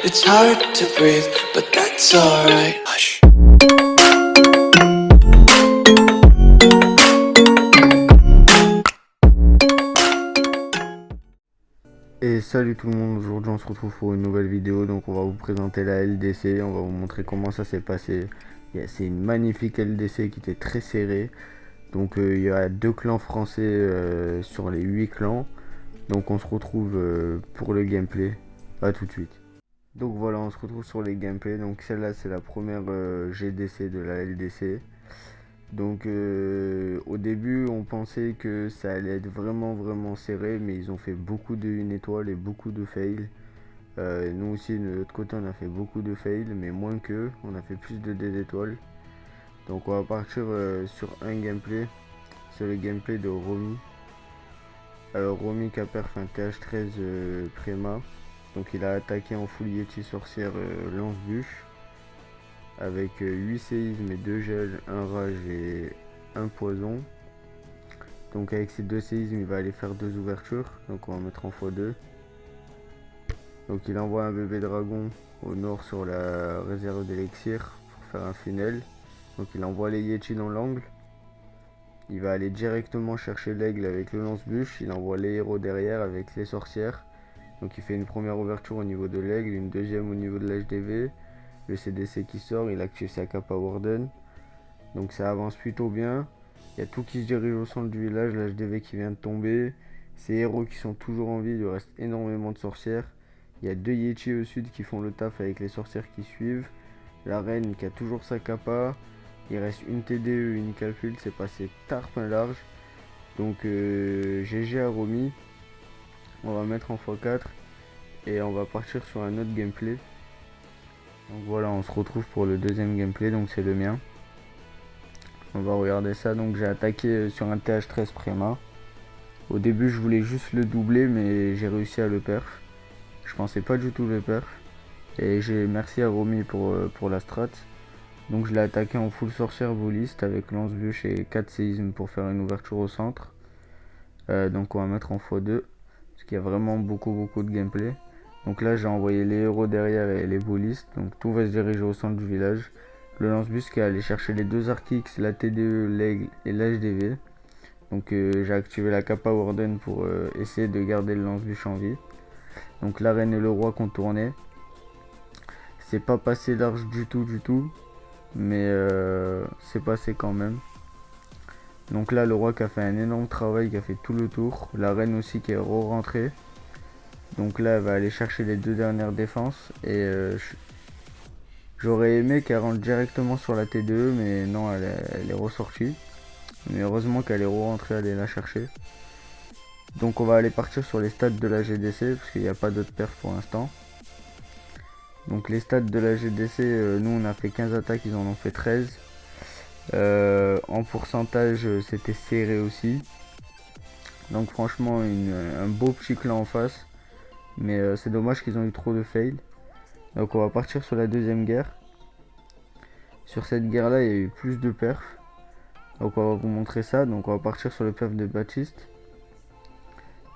It's hard to breathe, but that's alright. Hush. Et salut tout le monde, aujourd'hui on se retrouve pour une nouvelle vidéo. Donc on va vous présenter la LDC, on va vous montrer comment ça s'est passé. C'est une magnifique LDC qui était très serrée. Donc il y a 2 clans français sur les 8 clans. Donc on se retrouve pour le gameplay. A tout de suite. Donc voilà, on se retrouve sur les gameplays. Donc celle-là c'est la première GDC de la LDC. Donc au début on pensait que ça allait être vraiment serré, mais ils ont fait beaucoup de 1 étoile et beaucoup de fails. Nous aussi de l'autre côté on a fait beaucoup de fails, mais moins qu'eux, on a fait plus de 2 étoiles. Donc on va partir sur un gameplay, c'est le gameplay de Romy. Romy qui a perf un TH13 Préma. Donc il a attaqué en full Yeti sorcière lance-bûche avec 8 séismes et 2 gels, 1 rage et 1 poison. Donc avec ces 2 séismes il va aller faire 2 ouvertures, donc on va mettre en x2. Donc il envoie un bébé dragon au nord sur la réserve d'élixir pour faire un funnel. Donc il envoie les Yeti dans l'angle. Il va aller directement chercher l'aigle avec le lance-bûche. Il envoie les héros derrière avec les sorcières. Donc il fait une première ouverture au niveau de l'aigle, une deuxième au niveau de l'HDV. Le CDC qui sort, il active sa Kappa Warden. Donc ça avance plutôt bien. Il y a tout qui se dirige au centre du village, l'HDV qui vient de tomber. Ces héros qui sont toujours en vie, il reste énormément de sorcières. Il y a 2 Yeti au sud qui font le taf avec les sorcières qui suivent. La reine qui a toujours sa Kappa. Il reste une TDE, une calcul, c'est passé tarpin large. Donc GG à Romy. On va mettre en x4 et on va partir sur un autre gameplay. Donc voilà, on se retrouve pour le deuxième gameplay, donc c'est le mien. On va regarder ça. Donc j'ai attaqué sur un TH13 Préma. Au début je voulais juste le doubler, mais j'ai réussi à le perf. Je pensais pas du tout le perf. Et merci à Romy pour la strat. Donc je l'ai attaqué en full sorcière voliste avec lance-bûche et 4 séismes pour faire une ouverture au centre. Donc on va mettre en x2 parce qu'il y a vraiment beaucoup de gameplay. Donc là j'ai envoyé les héros derrière et les volistes. Donc tout va se diriger au centre du village. Le lance-bûche qui est allé chercher les 2 Archix, la TDE, l'aigle et l'HDV. Donc j'ai activé la Kappa Warden pour essayer de garder le lance-bûche en vie. Donc la reine et le roi contournaient. C'est pas passé large du tout. Mais c'est passé quand même. Donc là le roi qui a fait un énorme travail, qui a fait tout le tour. La reine aussi qui est rentrée. Donc là elle va aller chercher les 2 dernières défenses. Et j'aurais aimé qu'elle rentre directement sur la TDE, mais non, elle est ressortie. Mais heureusement qu'elle est rentrée, aller la chercher. Donc on va aller partir sur les stats de la GDC, parce qu'il n'y a pas d'autres perfs pour l'instant. Donc les stats de la GDC, nous on a fait 15 attaques, ils en ont fait 13. En pourcentage c'était serré aussi. Donc franchement un beau petit clan en face. Mais c'est dommage qu'ils ont eu trop de fails. Donc on va partir sur la deuxième guerre. Sur cette guerre là il y a eu plus de perfs. Donc on va vous montrer ça. Donc on va partir sur le perf de Baptiste,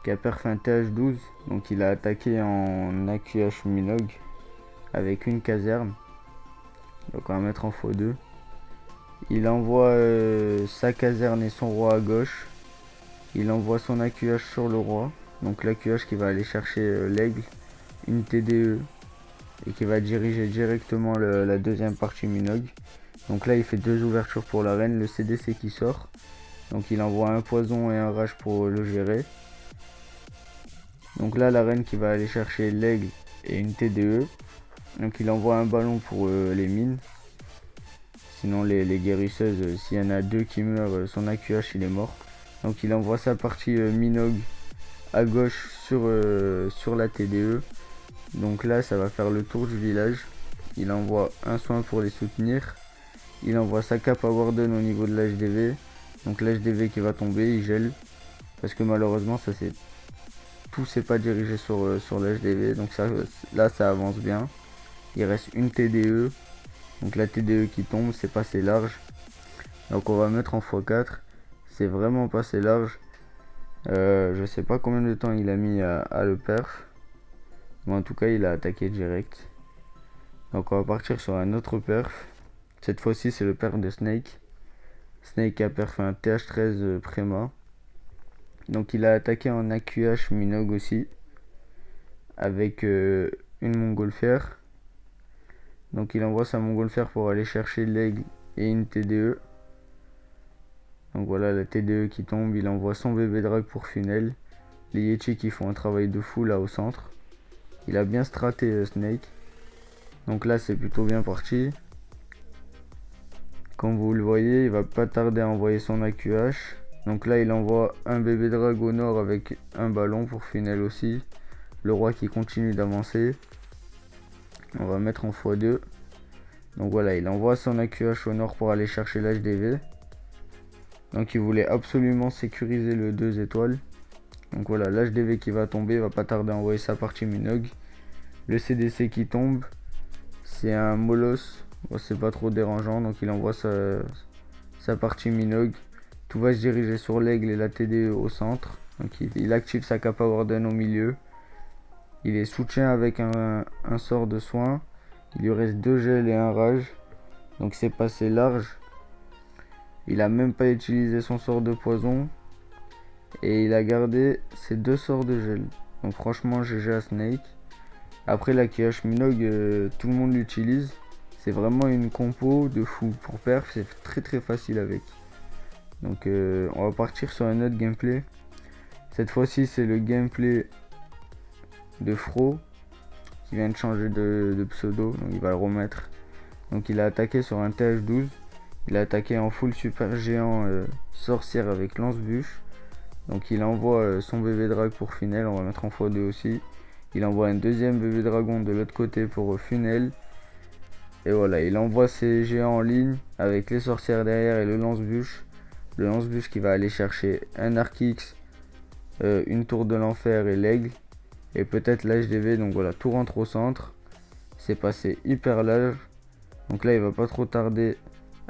qui a perf un TH12. Donc il a attaqué en AQH Minog avec une caserne. Donc on va mettre en x2. Il envoie sa caserne et son roi à gauche. Il envoie son AQH sur le roi. Donc l'AQH qui va aller chercher l'aigle, une TDE, et qui va diriger directement la deuxième partie Minog. Donc là il fait 2 ouvertures pour la reine, le CDC qui sort. Donc il envoie un poison et un rage pour le gérer. Donc là la reine qui va aller chercher l'aigle et une TDE. Donc il envoie un ballon pour les mines. Sinon les guérisseuses, s'il y en a 2 qui meurent, son AQH il est mort. Donc il envoie sa partie Minog à gauche sur la TDE. Donc là ça va faire le tour du village. Il envoie un soin pour les soutenir. Il envoie sa Kappa Warden au niveau de l'HDV. Donc l'HDV qui va tomber, il gèle. Parce que malheureusement tout s'est pas dirigé sur l'HDV. Donc là ça avance bien. Il reste une TDE. Donc la TDE qui tombe, c'est passé large. Donc on va mettre en x4. C'est vraiment passé large. Je sais pas combien de temps il a mis à le perf. Mais en tout cas il a attaqué direct. Donc on va partir sur un autre perf. Cette fois-ci c'est le perf de Snake. Snake a perf un TH13 Préma. Donc il a attaqué en AQH Minogue aussi. Avec une montgolfière. Donc il envoie sa montgolfière pour aller chercher l'aigle et une TDE. Donc voilà la TDE qui tombe, il envoie son bébé drag pour funnel. Les Yeti qui font un travail de fou là au centre. Il a bien straté Snake. Donc là c'est plutôt bien parti. Comme vous le voyez, il va pas tarder à envoyer son AQH. Donc là il envoie un bébé drag au nord avec un ballon pour funnel aussi. Le roi qui continue d'avancer. On va mettre en x2. Donc voilà, il envoie son AQH au nord pour aller chercher l'HDV. Donc il voulait absolument sécuriser le 2 étoiles. Donc voilà, l'HDV qui va tomber, il va pas tarder à envoyer sa partie Minogue. Le CDC qui tombe, c'est un Molos. Bon, c'est pas trop dérangeant, donc il envoie sa partie Minogue. Tout va se diriger sur l'aigle et la TDE au centre. Donc il active sa Kappa Warden au milieu. Il est soutien avec un sort de soin. Il lui reste 2 gels et un rage. Donc c'est passé large. Il a même pas utilisé son sort de poison. Et il a gardé ses 2 sorts de gel. Donc franchement GG à Snake. Après la KH Minogue, tout le monde l'utilise. C'est vraiment une compo de fou. Pour perf, c'est très très facile avec. Donc on va partir sur un autre gameplay. Cette fois-ci c'est le gameplay de Fro. Qui vient de changer de pseudo. Donc il va le remettre. Donc il a attaqué sur un TH12. Il a attaqué en full super géant sorcière avec lance-bûche. Donc il envoie son bébé drag pour funnel. On va mettre en x2 aussi. Il envoie un deuxième bébé dragon de l'autre côté pour funnel. Et voilà, il envoie ses géants en ligne avec les sorcières derrière et le lance-bûche. Le lance-bûche qui va aller chercher un Arc-X, une tour de l'enfer et l'aigle. Et peut-être l'HDV. Donc voilà, tout rentre au centre. C'est passé hyper large. Donc là il va pas trop tarder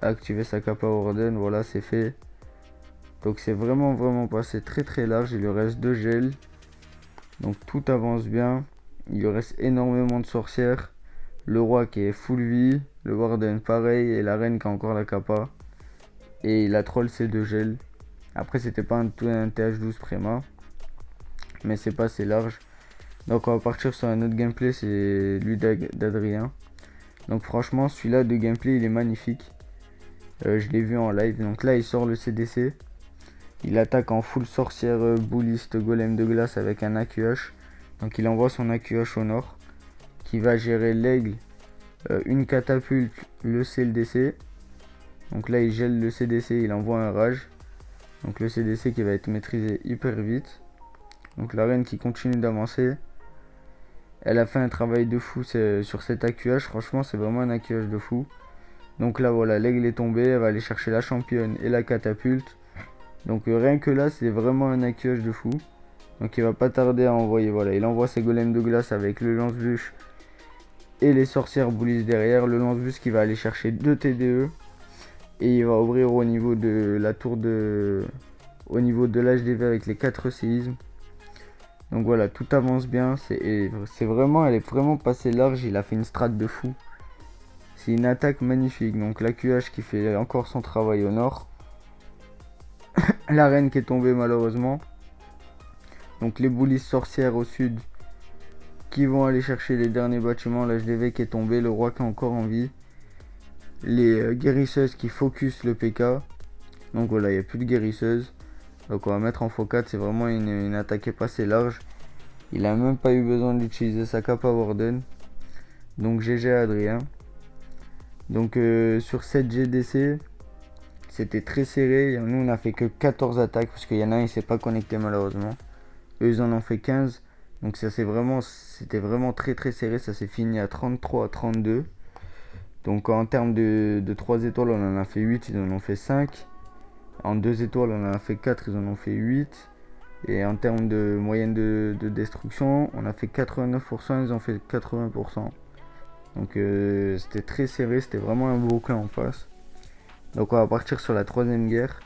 à activer sa Kappa Warden. Voilà, c'est fait. Donc c'est vraiment passé très très large. Il lui reste 2 gels. Donc tout avance bien. Il lui reste énormément de sorcières. Le roi qui est full vie. Le Warden pareil. Et la reine qui a encore la Kappa. Et il a troll ses 2 gels. Après c'était pas un TH12 Préma. Mais c'est passé large. Donc on va partir sur un autre gameplay. C'est lui d'Adrien. Donc franchement celui-là de gameplay il est magnifique. Je l'ai vu en live. Donc là il sort le CDC. Il attaque en full sorcière bouliste golem de glace avec un AQH. Donc il envoie son AQH au nord. Qui va gérer l'aigle, une catapulte, le CLDC. Donc là il gèle le CDC, il envoie un rage. Donc le CDC qui va être maîtrisé hyper vite. Donc la reine qui continue d'avancer. Elle a fait un travail de fou sur cet AQH. Franchement c'est vraiment un AQH de fou. Donc là voilà, l'aigle est tombé. Elle va aller chercher la championne et la catapulte. Donc rien que là c'est vraiment un AQH de fou. Donc il va pas tarder à envoyer. Voilà, il envoie ses golems de glace avec le lance-bûche et les sorcières boulisses derrière. Le lance-bûche qui va aller chercher 2 TDE. Et il va ouvrir au niveau de la tour de... au niveau de l'HDV avec les 4 séismes. Donc voilà, tout avance bien. C'est vraiment, elle est vraiment passée large. Il a fait une strat de fou. C'est une attaque magnifique. Donc l'AQH qui fait encore son travail au nord. La reine qui est tombée malheureusement. Donc les boulisses sorcières au sud qui vont aller chercher les derniers bâtiments. L'HDV qui est tombé. Le roi qui est encore en vie. Les guérisseuses qui focus le PK. Donc voilà, il n'y a plus de guérisseuses. Donc on va mettre en x4. C'est vraiment une attaque qui est passée large. Il a même pas eu besoin d'utiliser sa Kappa Warden. Donc GG à Adrien. Donc sur cette GDC, c'était très serré. Nous on a fait que 14 attaques parce qu'il y en a un il s'est pas connecté malheureusement. Eux ils en ont fait 15. Donc ça c'était vraiment très très serré. Ça s'est fini à 33 à 32. Donc en termes de 3 étoiles on en a fait 8, ils en ont fait 5. En 2 étoiles on en a fait 4, ils en ont fait 8. Et en termes de moyenne de destruction, on a fait 89%, ils ont fait 80%. Donc c'était très serré, c'était vraiment un beau clan en face. Donc on va partir sur la 3ème guerre.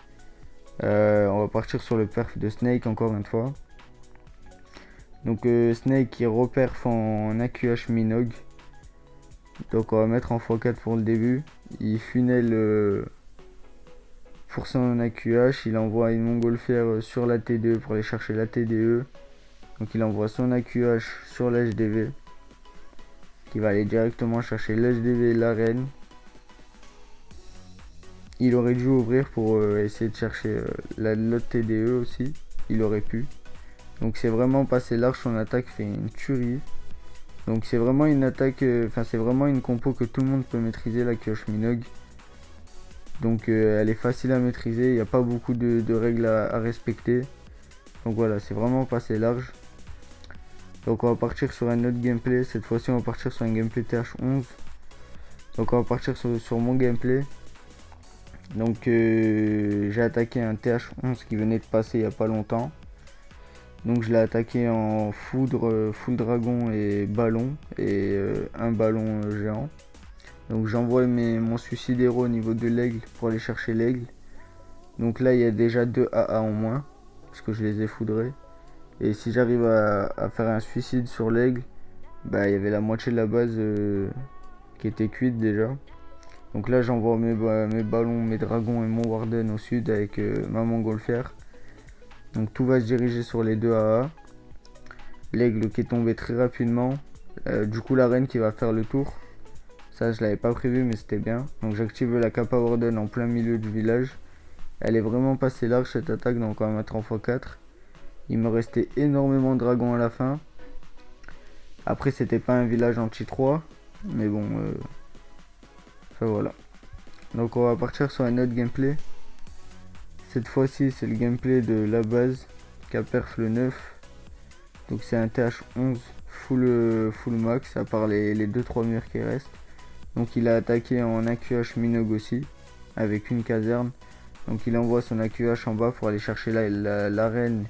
On va partir sur le perf de Snake encore une fois. Donc Snake qui reperf en AQH Minogue. Donc on va mettre en x4 pour le début. Il funnel pour son AQH, il envoie une montgolfière sur la TDE pour aller chercher la TDE. Donc il envoie son AQH sur l'HDV, qui va aller directement chercher l'HDV et l'arène. Il aurait dû ouvrir pour essayer de chercher l'autre TDE aussi, il aurait pu. Donc c'est vraiment passé large, son attaque fait une tuerie. Donc c'est vraiment une attaque, c'est vraiment une compo que tout le monde peut maîtriser, la Kyosh Minogue. Donc elle est facile à maîtriser, il n'y a pas beaucoup de règles à respecter. Donc voilà, c'est vraiment passé large. Donc on va partir sur un autre gameplay, cette fois-ci on va partir sur un gameplay TH11. Donc on va partir sur mon gameplay. Donc j'ai attaqué un TH11 qui venait de passer il n'y a pas longtemps. Donc je l'ai attaqué en foudre, full dragon et ballon, et un ballon géant. Donc j'envoie mon suicide héros au niveau de l'aigle pour aller chercher l'aigle. Donc là il y a déjà 2 AA en moins, parce que je les ai foudrés. Et si j'arrive à faire un suicide sur l'aigle, bah il y avait la moitié de la base qui était cuite déjà. Donc là j'envoie mes ballons, mes dragons et mon warden au sud avec ma montgolfière. Donc tout va se diriger sur les 2 AA. L'aigle qui est tombé très rapidement. Du coup la reine qui va faire le tour. Ça je l'avais pas prévu mais c'était bien. Donc j'active la Kappa Warden en plein milieu du village. Elle est vraiment passée large cette attaque, donc on va mettre en x4. Il me restait énormément de dragons à la fin. Après c'était pas un village anti-3. Mais bon, voilà. Donc on va partir sur un autre gameplay. Cette fois-ci c'est le gameplay de la base Caperf le 9. Donc c'est un TH11 full max, à part les 2-3 murs qui restent. Donc il a attaqué en AQH Minogue aussi, avec une caserne. Donc il envoie son AQH en bas pour aller chercher la reine,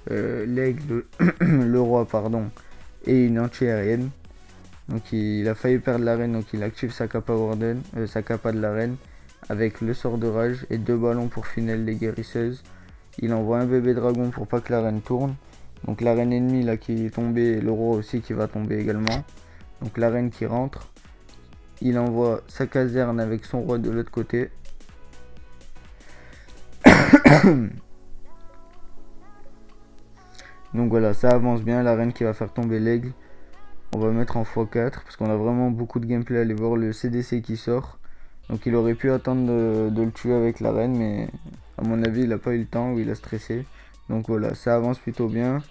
l'aigle, le roi pardon, et une anti-aérienne. Donc il a failli perdre la reine, donc il active sa Kappa Warden, sa Kappa de la reine, avec le sort de rage et 2 ballons pour funnel les guérisseuses. Il envoie un bébé dragon pour pas que la reine tourne. Donc la reine ennemie là qui est tombée, et le roi aussi qui va tomber également. Donc la reine qui rentre. Il envoie sa caserne avec son roi de l'autre côté. Donc voilà, ça avance bien, la reine qui va faire tomber l'aigle. On va mettre en x4 parce qu'on a vraiment beaucoup de gameplay à aller voir le CDC qui sort. Donc il aurait pu attendre de le tuer avec la reine, mais à mon avis il n'a pas eu le temps ou il a stressé. Donc voilà, ça avance plutôt bien.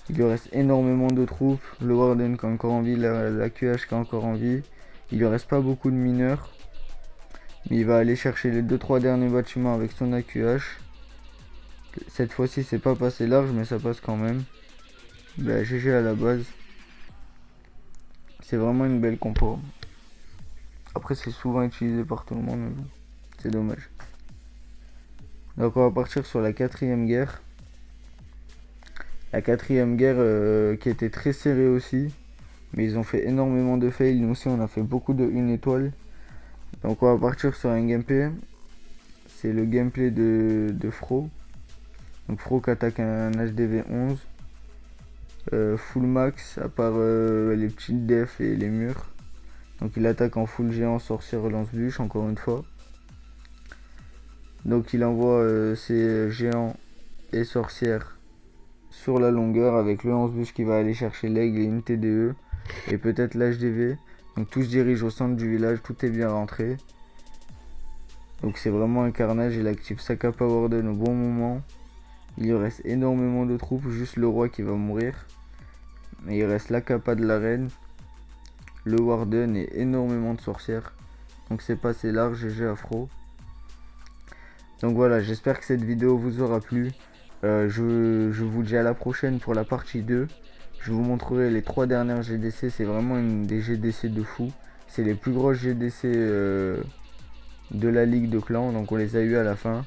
Il lui reste énormément de troupes. Le warden qui a encore en vie, la QH qui a encore en vie. Il lui reste pas beaucoup de mineurs. Mais il va aller chercher les 2-3 derniers bâtiments avec son AQH. Cette fois-ci c'est pas passé large mais ça passe quand même. Bah, GG à la base. C'est vraiment une belle compo. Après c'est souvent utilisé par tout le monde mais bon, c'est dommage. Donc on va partir sur la 4ème guerre. La 4ème guerre qui était très serrée aussi. Mais ils ont fait énormément de fails. Nous aussi on a fait beaucoup de 1 étoile. Donc on va partir sur un gameplay. C'est le gameplay de Fro. Donc Fro qui attaque un HDV 11. Full max à part les petites def et les murs. Donc il attaque en full géant, sorcière, relance bûche encore une fois. Donc il envoie ses géants et sorcières sur la longueur avec le lance-bûche qui va aller chercher l'aigle et une TDE et peut-être l'HDV. Donc tout se dirige au centre du village, tout est bien rentré. Donc c'est vraiment un carnage, il active sa Kappa Warden au bon moment. Il lui reste énormément de troupes, juste le roi qui va mourir. Et il reste la Kappa de la reine, le warden et énormément de sorcières. Donc c'est passé large, GG Afro. Donc voilà, j'espère que cette vidéo vous aura plu. Je vous dis à la prochaine pour la partie 2. Je vous montrerai les 3 dernières GDC, c'est vraiment des GDC de fou. C'est les plus grosses GDC de la ligue de clans, donc on les a eu à la fin.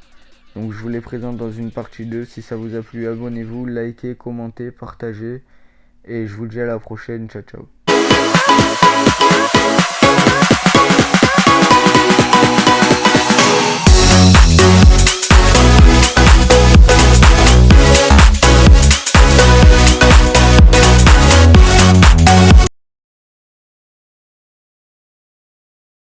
Donc je vous les présente dans une partie 2. Si ça vous a plu, abonnez-vous, likez, commentez, partagez. Et je vous dis à la prochaine, ciao ciao.